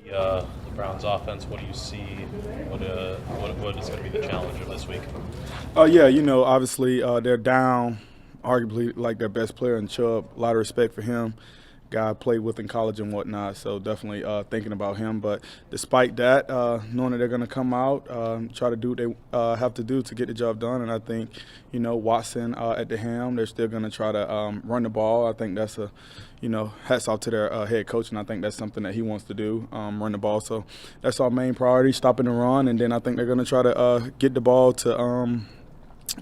The Browns offense, what do you see? What is going to be the challenge of this week? Yeah, obviously they're down, arguably like their best player in Chubb. A lot of respect for him. Guy I played with in college and whatnot, so definitely thinking about him. But despite that, knowing that they're going to come out, try to do what they have to do to get the job done. And I think, Watson at the helm, they're still going to try to run the ball. I think that's hats off to their head coach, and I think that's something that he wants to do, run the ball. So that's our main priority, stopping the run. And then I think they're going to try to get the ball to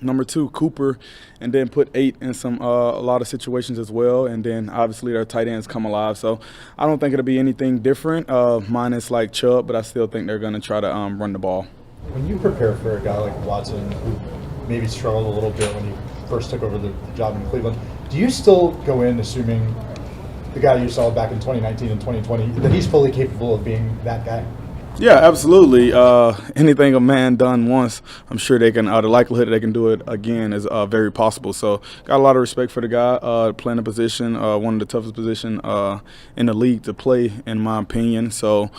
number 2, Cooper, and then put 8 in a lot of situations as well. And then obviously their tight ends come alive. So I don't think it'll be anything different, minus like Chubb, but I still think they're going to try to run the ball. When you prepare for a guy like Watson, who maybe struggled a little bit when you first took over the job in Cleveland, do you still go in assuming the guy you saw back in 2019 and 2020, that he's fully capable of being that guy? Yeah, absolutely. Anything a man done once, I'm sure they can. The likelihood that they can do it again is very possible. So, got a lot of respect for the guy playing the position, one of the toughest positions in the league to play, in my opinion. So,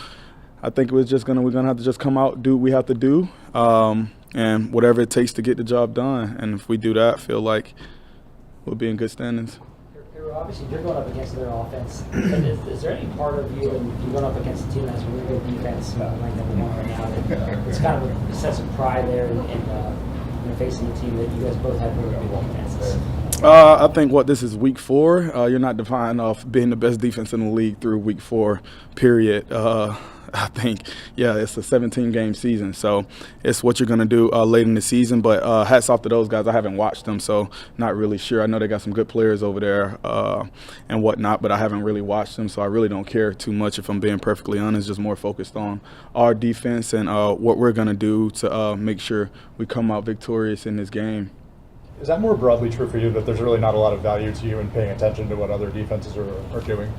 I think we're gonna have to just come out, do what we have to do, and whatever it takes to get the job done. And if we do that, I feel like we'll be in good standings. Obviously, you're going up against their offense. But is there any part of you, when you're going up against a team that has a really good defense, ranked number 1 right now, that it's kind of a sense of pride there in facing a team that you guys both have really good defenses? I think this is week 4. You're not defined off being the best defense in the league through week 4, period. I think, it's a 17-game season, so it's what you're going to do late in the season. But hats off to those guys. I haven't watched them, so not really sure. I know they got some good players over there and whatnot, but I haven't really watched them, so I really don't care too much, if I'm being perfectly honest. Just more focused on our defense and what we're going to do to make sure we come out victorious in this game. Is that more broadly true for you, that there's really not a lot of value to you in paying attention to what other defenses are doing?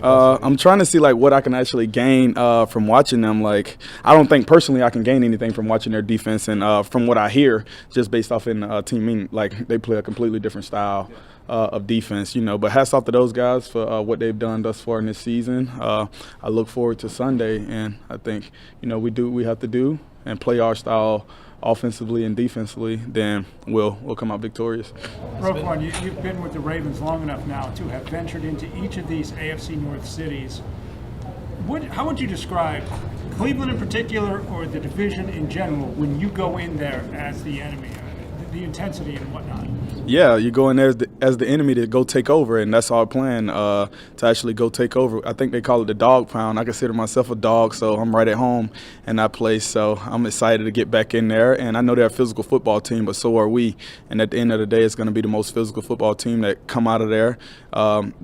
I'm trying to see what I can actually gain from watching them. I don't think personally I can gain anything from watching their defense, and from what I hear, just based off in team, they play a completely different style of defense, But hats off to those guys for what they've done thus far in this season. I look forward to Sunday, and I think we do what we have to do and play our style offensively and defensively, then we'll come out victorious. Roquan, you've been with the Ravens long enough now to have ventured into each of these AFC North cities. How would you describe Cleveland in particular, or the division in general, when you go in there as the enemy, the intensity and whatnot? Yeah, you go in there as the enemy to go take over, and that's our plan, to actually go take over. I think they call it the Dawg pound. I consider myself a dog, so I'm right at home in that place. So I'm excited to get back in there, and I know they're a physical football team, but so are we. And at the end of the day, it's going to be the most physical football team that comes out of there, and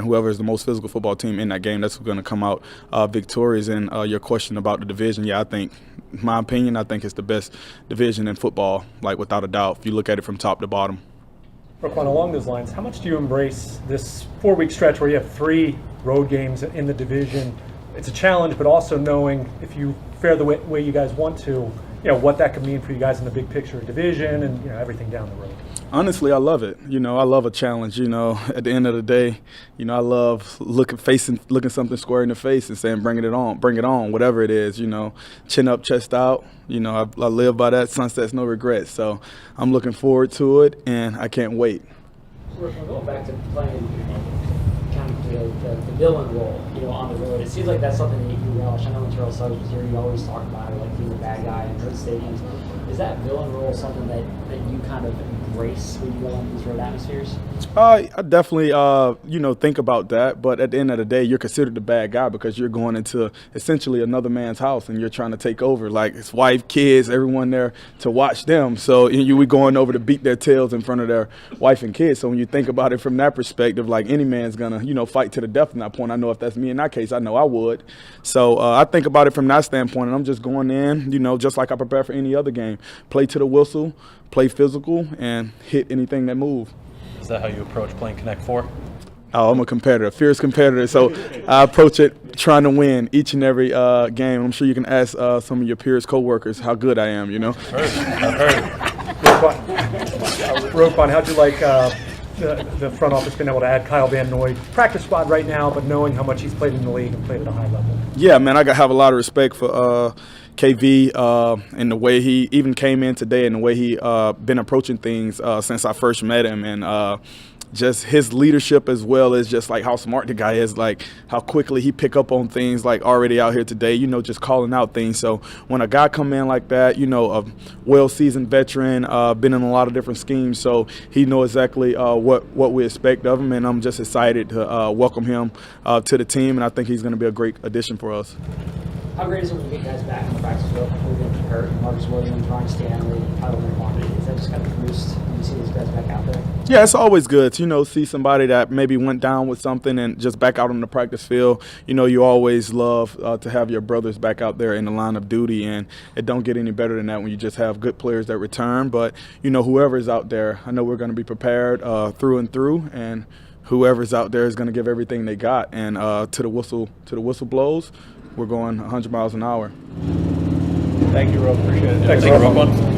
whoever is the most physical football team in that game, that's who's going to come out victorious. And your question about the division, I think, in my opinion, I think it's the best division in football, without a doubt, if you look at it from top to bottom. Roquan, along those lines, how much do you embrace this 4-week stretch where you have 3 road games in the division? It's a challenge, but also knowing if you fare the way you guys want to, what that could mean for you guys in the big picture of division and everything down the road. Honestly, I love it. I love a challenge. At the end of the day, I love looking something square in the face and saying, bring it on, whatever it is. Chin up, chest out. I live by that. Sunsets, no regrets. So I'm looking forward to it, and I can't wait. We're going back to playing kind of the villain role, on the road. It seems like that's something that you relish. I know when Terrell Suggs was here, you always talk about it, being the bad guy in road stadiums. Is that villain role something that you kind of embrace when you go on these road atmospheres? I definitely, think about that. But at the end of the day, you're considered the bad guy because you're going into essentially another man's house and you're trying to take over, his wife, kids, everyone there to watch them. So we going over to beat their tails in front of their wife and kids. So when you think about it from that perspective, any man's going to, fight to the death from that point. I know if that's me in that case, I know I would. So I think about it from that standpoint, and I'm just going in, just like I prepare for any other game. Play to the whistle, play physical, and hit anything that moves. Is that how you approach playing Connect 4? Oh, I'm a competitor, a fierce competitor. So I approach it trying to win each and every game. I'm sure you can ask some of your peers, coworkers, how good I am. I've heard. Roquan, how'd you like the front office been able to add Kyle Van Noy, practice squad right now, but knowing how much he's played in the league and played at a high level? Yeah, man, I have a lot of respect for KV and the way he even came in today and the way he been approaching things since I first met him, and just his leadership as well as just like how smart the guy is, like how quickly he pick up on things, like already out here today, just calling out things. So when a guy come in like that, a well-seasoned veteran, been in a lot of different schemes, so he know exactly what we expect of him, and I'm just excited to welcome him to the team, and I think he's going to be a great addition for us. How great is it when you get guys back in the practice field who've been hurt? Marcus Williams, Ryan Stanley, Tyler Leonard. Is that just kind of a boost when you see these guys back out there? Yeah, it's always good to, see somebody that maybe went down with something and just back out on the practice field. You always love to have your brothers back out there in the line of duty, and it don't get any better than that when you just have good players that return. But, whoever's out there, I know we're going to be prepared through and through, and whoever's out there is going to give everything they got. And to the whistle blows, we're going 100 miles an hour. Thank you, Rob. Appreciate it. Thanks, Thank you, Rob. Roquan.